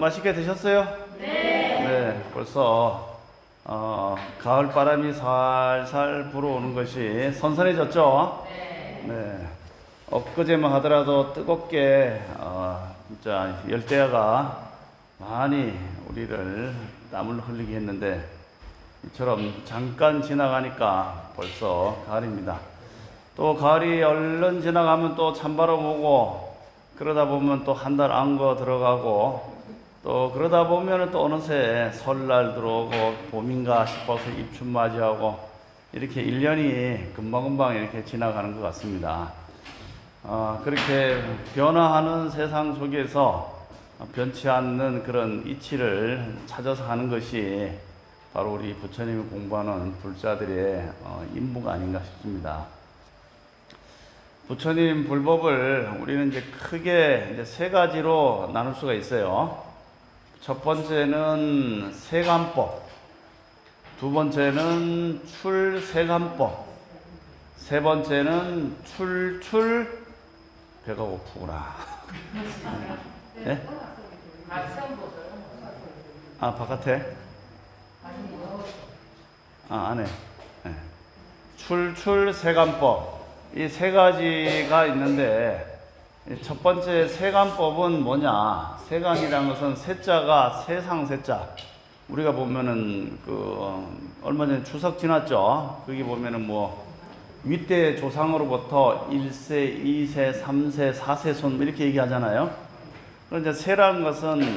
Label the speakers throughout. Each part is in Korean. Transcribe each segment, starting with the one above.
Speaker 1: 맛있게 드셨어요? 네, 벌써 가을 바람이 살살 불어오는 것이 선선해졌죠? 네. 엊그제만 하더라도 뜨겁게 진짜 열대야가 많이 우리를 땀을 흘리게 했는데 이처럼 잠깐 지나가니까 벌써 가을입니다. 또 가을이 얼른 지나가면 또 찬바람 오고 그러다 보면 또 한 달 안거 들어가고 또 그러다 보면 또 어느새 설날 들어오고 봄인가 싶어서 입춘 맞이하고 이렇게 1년이 금방금방 이렇게 지나가는 것 같습니다. 그렇게 변화하는 세상 속에서 변치 않는 그런 이치를 찾아서 하는 것이 바로 우리 부처님이 공부하는 불자들의 임무가 아닌가 싶습니다. 부처님 불법을 우리는 이제 크게 이제 세 가지로 나눌 수가 있어요. 첫 번째는 세간법, 두 번째는 출세간법, 세 번째는 배가 고프구나. 네? 바깥에? 안에. 네. 출세간법. 이 세 가지가 있는데, 첫 번째 세간법은 뭐냐? 세간이라는 것은 세자가 세상 세자. 우리가 보면은 얼마 전에 추석 지났죠? 거기 보면은 윗대 조상으로부터 1세, 2세, 3세, 4세 손 이렇게 얘기하잖아요. 그런데 세라는 것은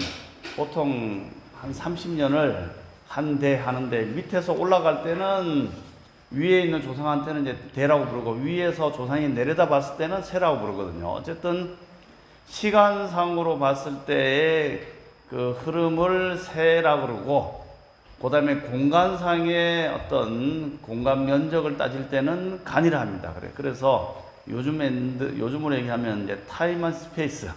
Speaker 1: 보통 한 30년을 한 대 하는데 밑에서 올라갈 때는 위에 있는 조상한테는 이제 대라고 부르고 위에서 조상이 내려다 봤을 때는 세라고 부르거든요. 어쨌든 시간상으로 봤을 때의 그 흐름을 세라고 그러고 그 다음에 공간상의 어떤 공간 면적을 따질 때는 간이라 합니다. 그래서 요즘으로 얘기하면 이제 타임 앤 스페이스.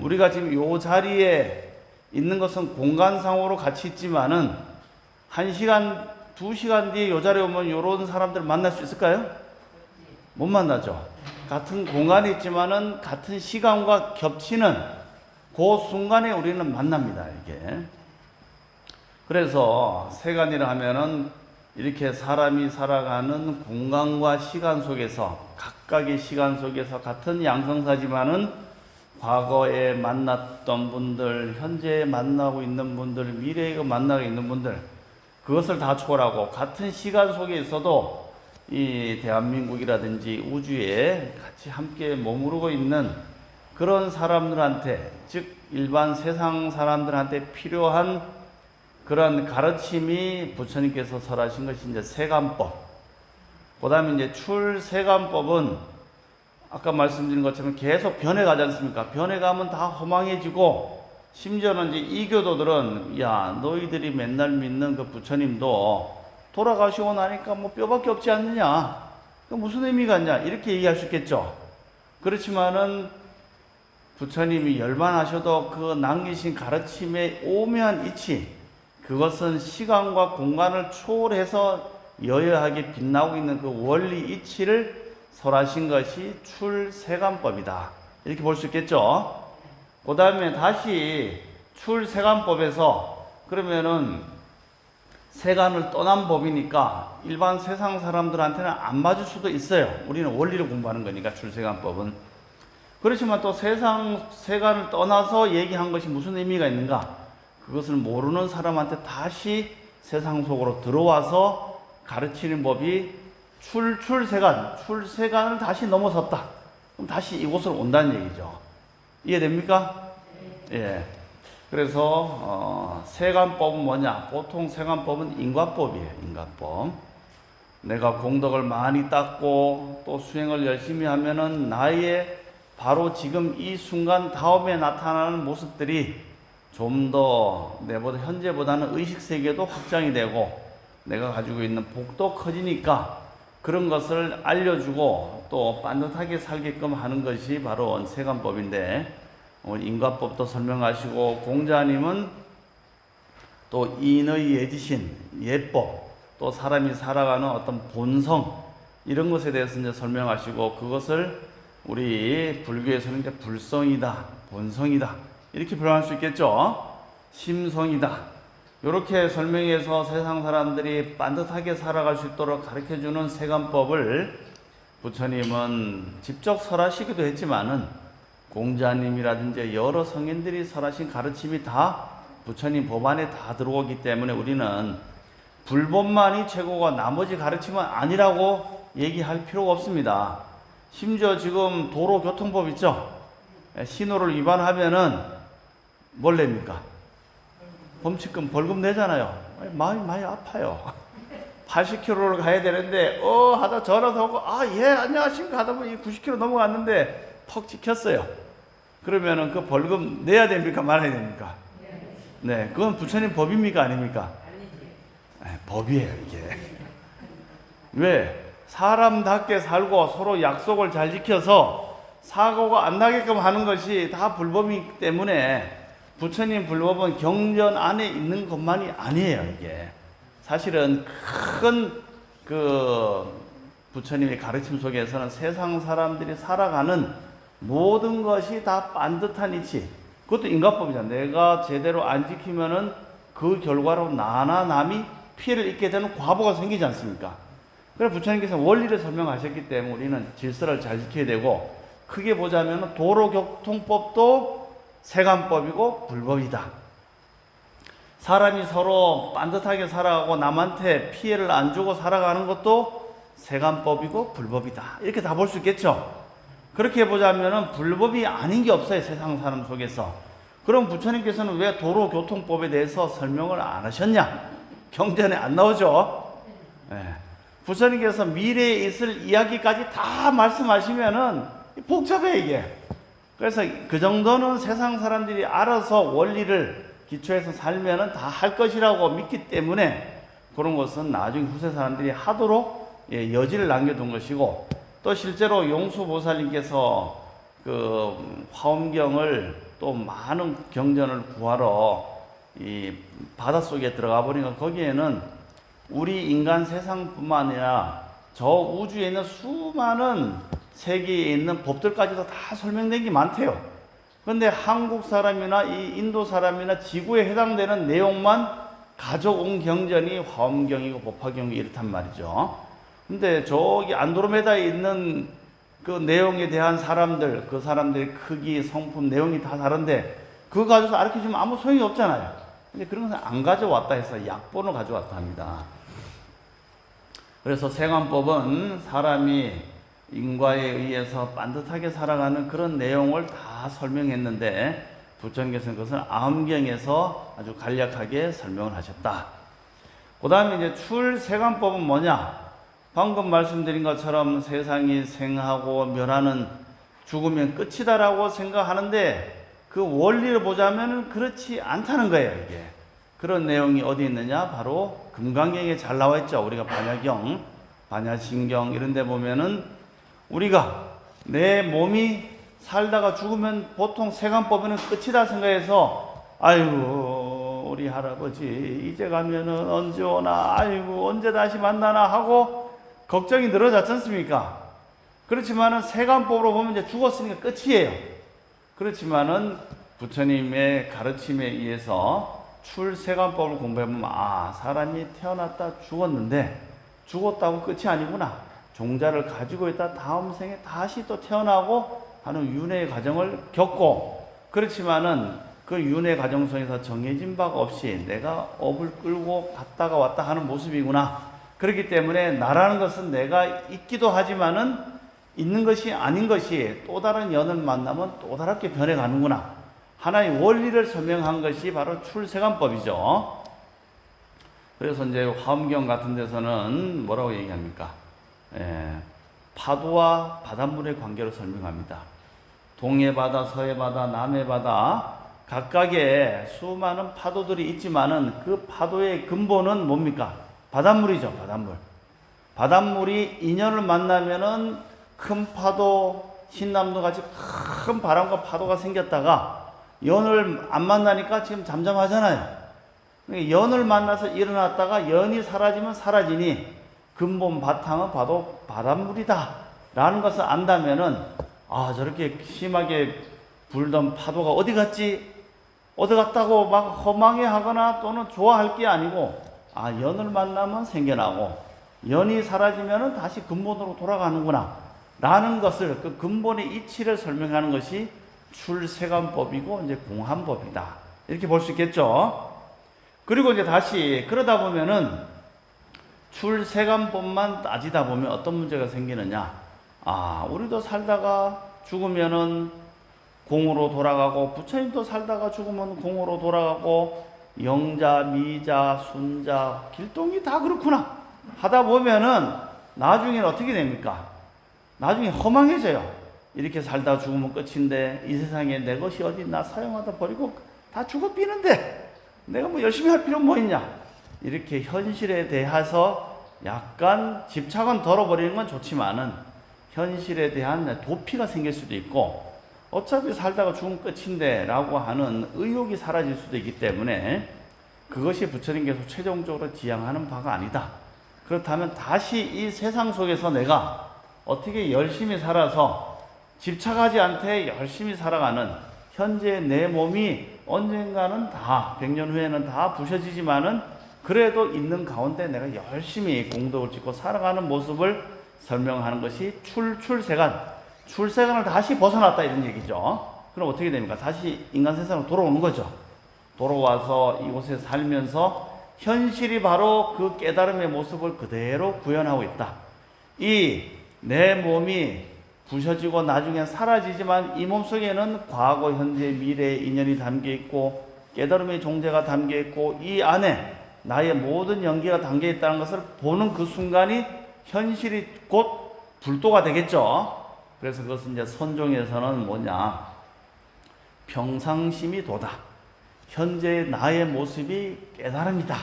Speaker 1: 우리가 지금 요 자리에 있는 것은 공간상으로 같이 있지만은 1시간, 2시간 뒤에 요 자리에 오면 요런 사람들 만날 수 있을까요? 못 만나죠. 같은 공간에 있지만은 같은 시간과 겹치는 그 순간에 우리는 만납니다, 이게. 그래서 세간이라 하면은 이렇게 사람이 살아가는 공간과 시간 속에서 각각의 시간 속에서 같은 양성사지만은 과거에 만났던 분들, 현재 만나고 있는 분들, 미래에 만나고 있는 분들 그것을 다 초월하고 같은 시간 속에 있어도 이 대한민국이라든지 우주에 같이 함께 머무르고 있는 그런 사람들한테, 즉 일반 세상 사람들한테 필요한 그런 가르침이 부처님께서 설하신 것이 이제 세간법. 그 다음에 이제 출세간법은 아까 말씀드린 것처럼 계속 변해가지 않습니까? 변해가면 다 허망해지고 심지어는 이제 이교도들은 야, 너희들이 맨날 믿는 그 부처님도 돌아가시고 나니까 뼈밖에 없지 않느냐? 그 무슨 의미가 있냐? 이렇게 얘기할 수 있겠죠. 그렇지만은 부처님이 열반하셔도 그 남기신 가르침의 오묘한 이치, 그것은 시간과 공간을 초월해서 여여하게 빛나고 있는 그 원리 이치를 설하신 것이 출세간법이다. 이렇게 볼 수 있겠죠. 그 다음에 다시 출세간법에서 그러면은 세간을 떠난 법이니까 일반 세상 사람들한테는 안 맞을 수도 있어요. 우리는 원리를 공부하는 거니까 출세간법은. 그렇지만 또 세간을 떠나서 얘기한 것이 무슨 의미가 있는가? 그것을 모르는 사람한테 다시 세상 속으로 들어와서 가르치는 법이 출세간을 다시 넘어섰다. 그럼 다시 이곳으로 온다는 얘기죠. 이해됩니까? 예. 그래서 세간법은 뭐냐? 보통 세간법은 인과법이에요. 인과법. 내가 공덕을 많이 닦고 또 수행을 열심히 하면은 나의 바로 지금 이 순간 다음에 나타나는 모습들이 좀 더 내보다 현재보다는 의식세계도 확장이 되고 내가 가지고 있는 복도 커지니까 그런 것을 알려주고 또 반듯하게 살게끔 하는 것이 바로 세간법인데 인과법도 설명하시고 공자님은 또 인의 예지신, 예법, 또 사람이 살아가는 어떤 본성 이런 것에 대해서 이제 설명하시고 그것을 우리 불교에서는 이제 불성이다, 본성이다 이렇게 표현할 수 있겠죠. 심성이다. 이렇게 설명해서 세상 사람들이 반듯하게 살아갈 수 있도록 가르쳐주는 세간법을 부처님은 직접 설하시기도 했지만은 공자님이라든지 여러 성인들이 설하신 가르침이 다 부처님 법안에 다 들어오기 때문에 우리는 불법만이 최고고 나머지 가르침은 아니라고 얘기할 필요가 없습니다. 심지어 지금 도로교통법 있죠? 신호를 위반하면은 뭘 냅니까? 범칙금 벌금 내잖아요. 마음이 많이 아파요. 80km를 가야 되는데 하다 전화도 오고 예 안녕하십니까 하다 보니 90km 넘어갔는데 턱 찍혔어요. 그러면은 그 벌금 내야 됩니까 말아야 됩니까? 네, 그건 부처님 법입니까 아닙니까? 법이에요 이게. 왜? 사람답게 살고 서로 약속을 잘 지켜서 사고가 안 나게끔 하는 것이 다 불법이기 때문에 부처님 불법은 경전 안에 있는 것만이 아니에요 이게. 사실은 큰 부처님의 가르침 속에서는 세상 사람들이 살아가는 모든 것이 다 반듯한 이치. 그것도 인과법이잖아. 내가 제대로 안 지키면은 그 결과로 나나 남이 피해를 입게 되는 과보가 생기지 않습니까? 그래서 부처님께서 원리를 설명하셨기 때문에 우리는 질서를 잘 지켜야 되고, 크게 보자면 도로교통법도 세간법이고 불법이다. 사람이 서로 반듯하게 살아가고 남한테 피해를 안 주고 살아가는 것도 세간법이고 불법이다. 이렇게 다 볼 수 있겠죠? 그렇게 보자면 불법이 아닌 게 없어요, 세상 사람 속에서. 그럼 부처님께서는 왜 도로교통법에 대해서 설명을 안 하셨냐? 경전에 안 나오죠? 네. 부처님께서 미래에 있을 이야기까지 다 말씀하시면은 복잡해, 이게. 그래서 그 정도는 세상 사람들이 알아서 원리를 기초해서 살면은 다 할 것이라고 믿기 때문에 그런 것은 나중에 후세 사람들이 하도록 여지를 남겨둔 것이고, 또 실제로 용수보살님께서 그 화엄경을 또 많은 경전을 구하러 이 바닷속에 들어가 보니까 거기에는 우리 인간 세상뿐만 아니라 저 우주에 있는 수많은 세계에 있는 법들까지도 다 설명된 게 많대요. 그런데 한국 사람이나 이 인도 사람이나 지구에 해당되는 내용만 가져온 경전이 화엄경이고 법화경이 이렇단 말이죠. 근데 저기 안드로메다에 있는 그 내용에 대한 사람들, 그 사람들의 크기, 성품, 내용이 다 다른데 그거 가져서 가르쳐주면 아무 소용이 없잖아요. 근데 그런 것은 안 가져왔다 해서 약본을 가져왔다 합니다. 그래서 세관법은 사람이 인과에 의해서 반듯하게 살아가는 그런 내용을 다 설명했는데 부처님께서는 그것을 아엄경에서 아주 간략하게 설명을 하셨다. 그 다음에 이제 출세관법은 뭐냐? 방금 말씀드린 것처럼 세상이 생하고 멸하는 죽으면 끝이다라고 생각하는데 그 원리를 보자면 그렇지 않다는 거예요, 이게. 그런 내용이 어디 있느냐? 바로 금강경에 잘 나와 있죠. 우리가 반야경, 반야신경 이런 데 보면은 우리가 내 몸이 살다가 죽으면 보통 세간법에는 끝이다 생각해서 아이고 우리 할아버지 이제 가면은 언제 오나, 아이고 언제 다시 만나나 하고 걱정이 늘어졌지 않습니까? 그렇지만은 세간법으로 보면 이제 죽었으니까 끝이에요. 그렇지만은 부처님의 가르침에 의해서 출세간법을 공부해보면 사람이 태어났다 죽었는데 죽었다고 끝이 아니구나. 종자를 가지고 있다 다음 생에 다시 또 태어나고 하는 윤회의 과정을 겪고, 그렇지만은 그 윤회 과정 속에서 정해진 바가 없이 내가 업을 끌고 갔다가 왔다 하는 모습이구나. 그렇기 때문에 나라는 것은 내가 있기도 하지만은 있는 것이 아닌 것이 또 다른 연을 만나면 또 다르게 변해가는구나. 하나의 원리를 설명한 것이 바로 출세관법이죠. 그래서 이제 화엄경 같은 데서는 뭐라고 얘기합니까? 파도와 바닷물의 관계를 설명합니다. 동해 바다, 서해 바다, 남해 바다 각각의 수많은 파도들이 있지만은 그 파도의 근본은 뭡니까? 바닷물이죠, 바닷물. 바닷물이 인연을 만나면은 큰 파도, 신남도 같이 큰 바람과 파도가 생겼다가 연을 안 만나니까 지금 잠잠하잖아요. 연을 만나서 일어났다가 연이 사라지면 사라지니 근본 바탕은 바로 바닷물이다 라는 것을 안다면은 저렇게 심하게 불던 파도가 어디 갔지? 어디 갔다고 막 허망해 하거나 또는 좋아할 게 아니고, 연을 만나면 생겨나고, 연이 사라지면 다시 근본으로 돌아가는구나 라는 것을, 그 근본의 이치를 설명하는 것이 출세관법이고 이제 공한법이다, 이렇게 볼 수 있겠죠. 그리고 이제 다시 그러다 보면은 출세관법만 따지다 보면 어떤 문제가 생기느냐, 우리도 살다가 죽으면은 공으로 돌아가고, 부처님도 살다가 죽으면 공으로 돌아가고, 영자, 미자, 순자, 길동이 다 그렇구나 하다 보면은 나중에는 어떻게 됩니까? 나중에 허망해져요. 이렇게 살다 죽으면 끝인데, 이 세상에 내 것이 어디 있나, 사용하다 버리고 다 죽어 비는데 내가 뭐 열심히 할 필요 뭐 있냐, 이렇게 현실에 대해서 약간 집착은 덜어버리는 건 좋지만은 현실에 대한 도피가 생길 수도 있고, 어차피 살다가 죽으면 끝인데 라고 하는 의욕이 사라질 수도 있기 때문에 그것이 부처님께서 최종적으로 지향하는 바가 아니다. 그렇다면 다시 이 세상 속에서 내가 어떻게 열심히 살아서 집착하지 않되 열심히 살아가는, 현재 내 몸이 언젠가는 다 100년 후에는 다 부셔지지만은 그래도 있는 가운데 내가 열심히 공덕을 짓고 살아가는 모습을 설명하는 것이 출세관, 출세관을 다시 벗어났다 이런 얘기죠. 그럼 어떻게 됩니까? 다시 인간 세상으로 돌아오는 거죠. 돌아와서 이곳에 살면서 현실이 바로 그 깨달음의 모습을 그대로 구현하고 있다. 이 내 몸이 부셔지고 나중에 사라지지만 이 몸속에는 과거, 현재, 미래의 인연이 담겨 있고 깨달음의 종재가 담겨 있고, 이 안에 나의 모든 연기가 담겨 있다는 것을 보는 그 순간이 현실이 곧 불도가 되겠죠. 그래서 그것은 이제 선종에서는 뭐냐, 평상심이 도다. 현재 나의 모습이 깨달음이다.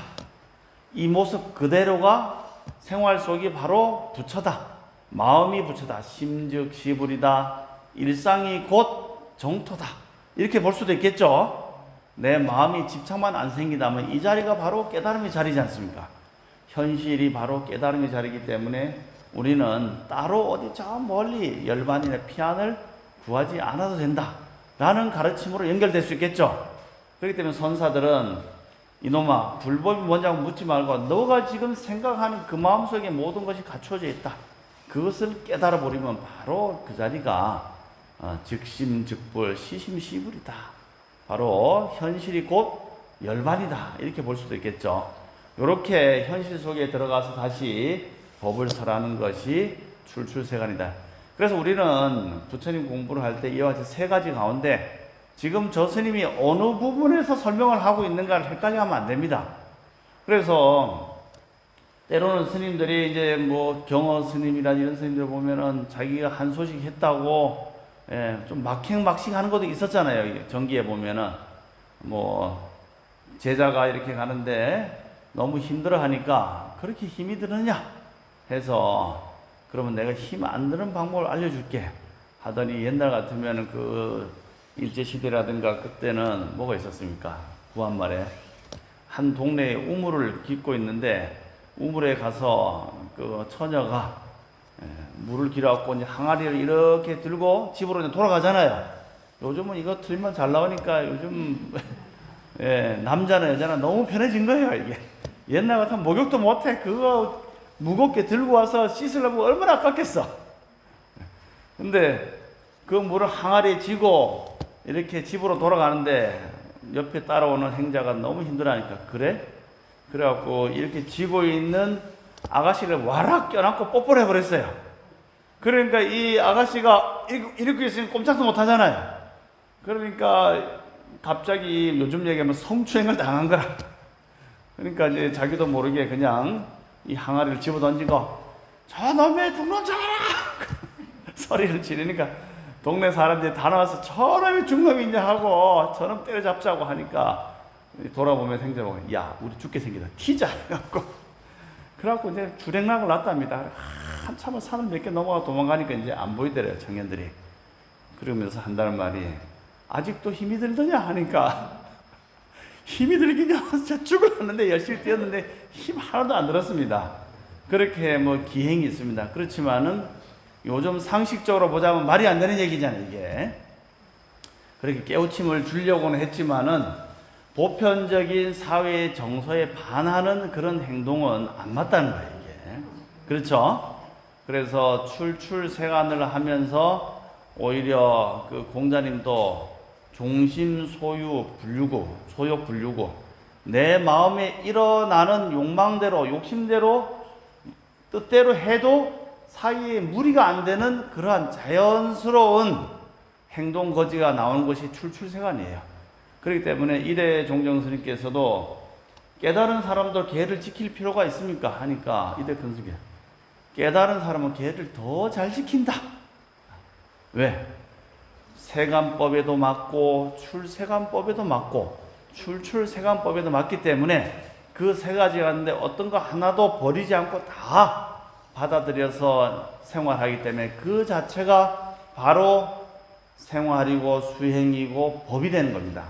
Speaker 1: 이 모습 그대로가 생활 속이 바로 부처다. 마음이 부처다. 심즉 시불이다. 일상이 곧 정토다. 이렇게 볼 수도 있겠죠. 내 마음이 집착만 안 생기다면 이 자리가 바로 깨달음의 자리지 않습니까? 현실이 바로 깨달음의 자리이기 때문에 우리는 따로 어디 저 멀리 열반이나 피안을 구하지 않아도 된다 라는 가르침으로 연결될 수 있겠죠. 그렇기 때문에 선사들은 이놈아, 불법이 뭔지 묻지 말고 너가 지금 생각하는 그 마음속에 모든 것이 갖춰져 있다, 그것을 깨달아 버리면 바로 그 자리가 즉심즉불 시심시불이다. 바로 현실이 곧 열반이다, 이렇게 볼 수도 있겠죠. 이렇게 현실 속에 들어가서 다시 법을 설하는 것이 출세관이다. 그래서 우리는 부처님 공부를 할 때 이와 같이 세 가지 가운데 지금 저 스님이 어느 부분에서 설명을 하고 있는가를 헷갈려 하면 안 됩니다. 그래서 때로는 스님들이 이제 뭐 경어 스님이나 이런 스님들 보면은 자기가 한 소식 했다고 좀 막행막식 하는 것도 있었잖아요. 정기에 보면은 뭐 제자가 이렇게 가는데 너무 힘들어 하니까 그렇게 힘이 드느냐 해서, 그러면 내가 힘 안 드는 방법을 알려줄게 하더니, 옛날 같으면 그 일제시대라든가 그때는 뭐가 있었습니까? 구한말에 한 동네에 우물을 깃고 있는데 우물에 가서 그 처녀가 물을 길어갖고 이제 항아리를 이렇게 들고 집으로 이제 돌아가잖아요. 요즘은 이거 틀면 잘 나오니까 요즘 남자나 여자나 너무 편해진 거예요. 이게 옛날 같으면 목욕도 못해. 그거 무겁게 들고 와서 씻으려면 얼마나 아깝겠어. 근데 그 물을 항아리에 지고 이렇게 집으로 돌아가는데 옆에 따라오는 행자가 너무 힘들어하니까, 그래갖고 이렇게 쥐고 있는 아가씨를 와락 껴안고 뽀뽀를 해버렸어요. 그러니까 이 아가씨가 이렇게 있으면 꼼짝도 못 하잖아요. 그러니까 갑자기 요즘 얘기하면 성추행을 당한 거라. 그러니까 이제 자기도 모르게 그냥 이 항아리를 집어 던지고 저놈의 죽는 자라 소리를 지르니까 동네 사람들이 다 나와서 저놈이 죽놈이 있냐 하고 저놈 때려잡자고 하니까 돌아보면 생자보고, 야 우리 죽게 생기다 튀자 그래갖고 이제 주랭락을 놨답니다. 한참을 산을 몇 개 넘어가 도망가니까 이제 안 보이더래요, 청년들이. 그러면서 한다는 말이, 아직도 힘이 들더냐 하니까 힘이 들기냐, 진짜 죽을랐는데 열심히 뛰었는데 힘 하나도 안 들었습니다. 그렇게 뭐 기행이 있습니다. 그렇지만은 요즘 상식적으로 보자면 말이 안 되는 얘기잖아요, 이게. 그렇게 깨우침을 주려고는 했지만은 보편적인 사회의 정서에 반하는 그런 행동은 안 맞다는 거예요, 이게. 그렇죠? 그래서 출출세간을 하면서 오히려 그 공자님도 종심 소유 불유구, 소욕 불유구, 내 마음에 일어나는 욕망대로, 욕심대로, 뜻대로 해도 사이에 무리가 안 되는 그러한 자연스러운 행동 거지가 나오는 것이 출출세간이에요. 그렇기 때문에 이대 종정 스님께서도 깨달은 사람도 계를 지킬 필요가 있습니까? 하니까 이대 근숙이 깨달은 사람은 계를 더 잘 지킨다. 왜? 세간법에도 맞고 출세간법에도 맞고 출출세간법에도 맞기 때문에 그 세 가지 가운데 어떤 거 하나도 버리지 않고 다 받아들여서 생활하기 때문에 그 자체가 바로 생활이고 수행이고 법이 되는 겁니다.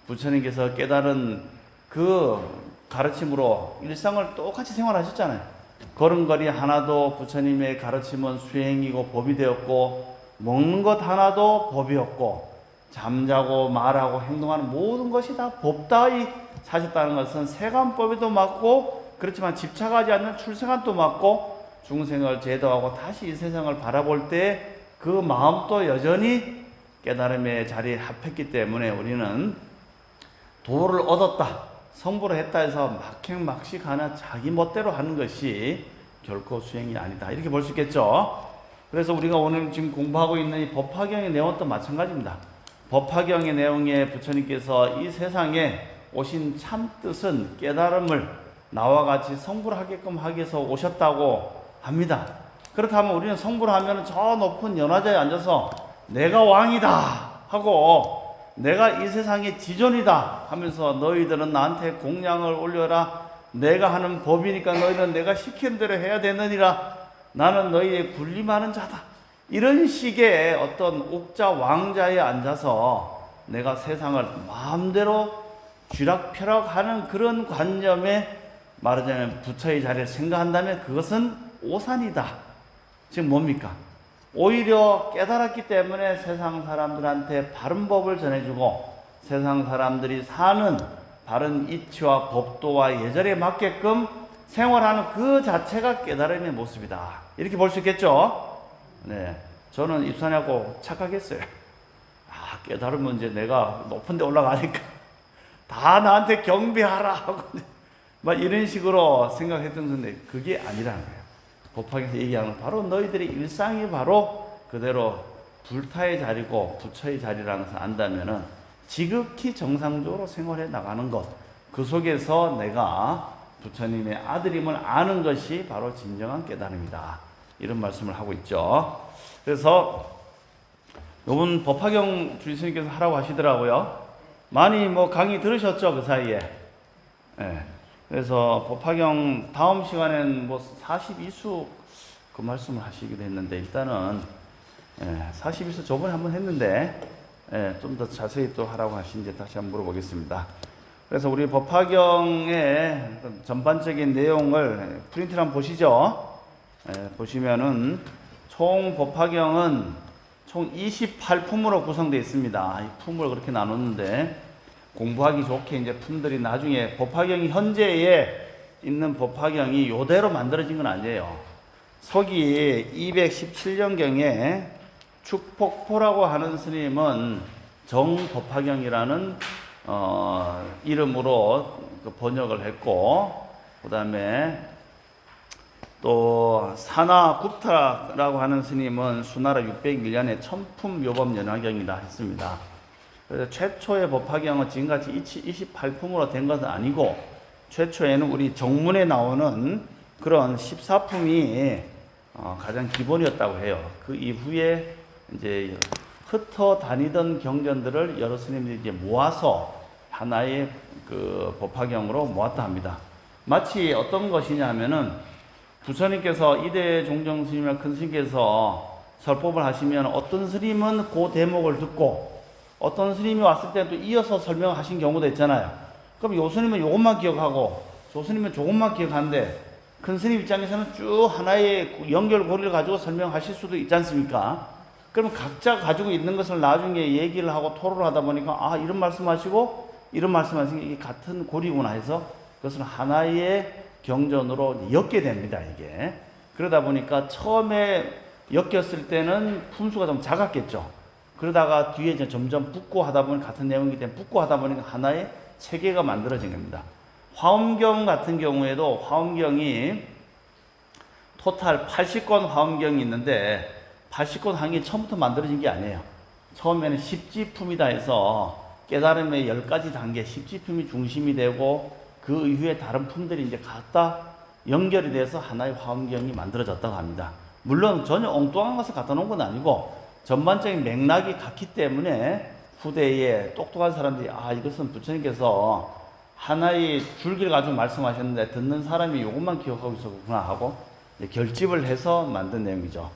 Speaker 1: 부처님께서 깨달은 그 가르침으로 일상을 똑같이 생활하셨잖아요. 걸음걸이 하나도 부처님의 가르침은 수행이고 법이 되었고, 먹는 것 하나도 법이었고, 잠자고 말하고 행동하는 모든 것이 다 법다이 사셨다는 것은 세간법에도 맞고, 그렇지만 집착하지 않는 출세간도 맞고, 중생을 제도하고 다시 이 세상을 바라볼 때 그 마음도 여전히 깨달음의 자리에 합했기 때문에 우리는 도를 얻었다, 성불을 했다 해서 막행막식하나 자기 멋대로 하는 것이 결코 수행이 아니다, 이렇게 볼 수 있겠죠. 그래서 우리가 오늘 지금 공부하고 있는 이 법화경의 내용도 마찬가지입니다. 법화경의 내용에 부처님께서 이 세상에 오신 참 뜻은 깨달음을 나와 같이 성불하게끔 하기 위해서 오셨다고 합니다. 그렇다면 우리는 성불하면 저 높은 연화자에 앉아서 내가 왕이다 하고 내가 이 세상의 지존이다 하면서 너희들은 나한테 공양을 올려라, 내가 하는 법이니까 너희는 내가 시키는 대로 해야 되느니라, 나는 너희의 군림하는 자다, 이런 식의 어떤 옥자 왕자에 앉아서 내가 세상을 마음대로 쥐락펴락하는 그런 관념에 말하자면 부처의 자리를 생각한다면 그것은 오산이다. 지금 뭡니까? 오히려 깨달았기 때문에 세상 사람들한테 바른 법을 전해주고 세상 사람들이 사는 바른 이치와 법도와 예절에 맞게끔 생활하는 그 자체가 깨달음의 모습이다, 이렇게 볼 수 있겠죠. 네, 저는 입산하고 착각했어요. 깨달으면 이제 내가 높은 데 올라가니까 다 나한테 경배하라 하고 막 이런 식으로 생각했던 건데 그게 아니라는 거예요. 법화경에서 얘기하는 바로 너희들의 일상이 바로 그대로 불타의 자리고 부처의 자리라는 것을 안다면은 지극히 정상적으로 생활해 나가는 것, 그 속에서 내가 부처님의 아들임을 아는 것이 바로 진정한 깨달음이다, 이런 말씀을 하고 있죠. 그래서 이번 법화경 주의스님께서 하라고 하시더라고요. 많이 뭐 강의 들으셨죠, 그 사이에. 네. 그래서 법화경 다음 시간엔 뭐 42수 그 말씀을 하시기도 했는데 일단은 42수 저번에 한번 했는데 좀 더 자세히 또 하라고 하신지 다시 한번 물어보겠습니다. 그래서 우리 법화경의 전반적인 내용을 프린트를 한번 보시죠. 보시면은 총 법화경은 총 28품으로 구성되어 있습니다. 이 품을 그렇게 나눴는데 공부하기 좋게 이제 품들이 나중에 법화경이 현재에 있는 법화경이 이대로 만들어진 건 아니에요. 서기 217년경에 축폭포라고 하는 스님은 정법화경이라는 이름으로 그 번역을 했고, 그 다음에 또 사나굽타라고 하는 스님은 수나라 601년에 천품묘법연화경이라 했습니다. 그래서 최초의 법화경은 지금같이 28품으로 된 것은 아니고 최초에는 우리 정문에 나오는 그런 14품이 가장 기본이었다고 해요. 그 이후에 이제 흩어 다니던 경전들을 여러 스님들이 이제 모아서 하나의 그 법화경으로 모았다 합니다. 마치 어떤 것이냐면은 부처님께서 이대 종정 스님이나 큰 스님께서 설법을 하시면 어떤 스님은 그 대목을 듣고 어떤 스님이 왔을 때 또 이어서 설명하신 경우도 있잖아요. 그럼 요 스님은 요것만 기억하고 저 스님은 저것만 기억하는데 큰 스님 입장에서는 쭉 하나의 연결고리를 가지고 설명하실 수도 있지 않습니까? 그러면 각자 가지고 있는 것을 나중에 얘기를 하고 토론을 하다 보니까 아, 이런 말씀하시고 이런 말씀하시는 게 이게 같은 고리구나 해서 그것을 하나의 경전으로 엮게 됩니다, 이게. 그러다 보니까 처음에 엮였을 때는 품수가 좀 작았겠죠. 그러다가 뒤에 이제 점점 붙고 하다 보니 같은 내용이기 때문에 붙고 하다 보니까 하나의 체계가 만들어진 겁니다. 화엄경 같은 경우에도 화엄경이 토탈 80권 화엄경이 있는데 80권 화엄경이 처음부터 만들어진 게 아니에요. 처음에는 10지품이다 해서 깨달음의 10가지 단계 10지품이 중심이 되고 그 이후에 다른 품들이 이제 갖다 연결이 돼서 하나의 화엄경이 만들어졌다고 합니다. 물론 전혀 엉뚱한 것을 갖다 놓은 건 아니고 전반적인 맥락이 같기 때문에 후대에 똑똑한 사람들이 아, 이것은 부처님께서 하나의 줄기를 가지고 말씀하셨는데 듣는 사람이 이것만 기억하고 있었구나 하고 결집을 해서 만든 내용이죠.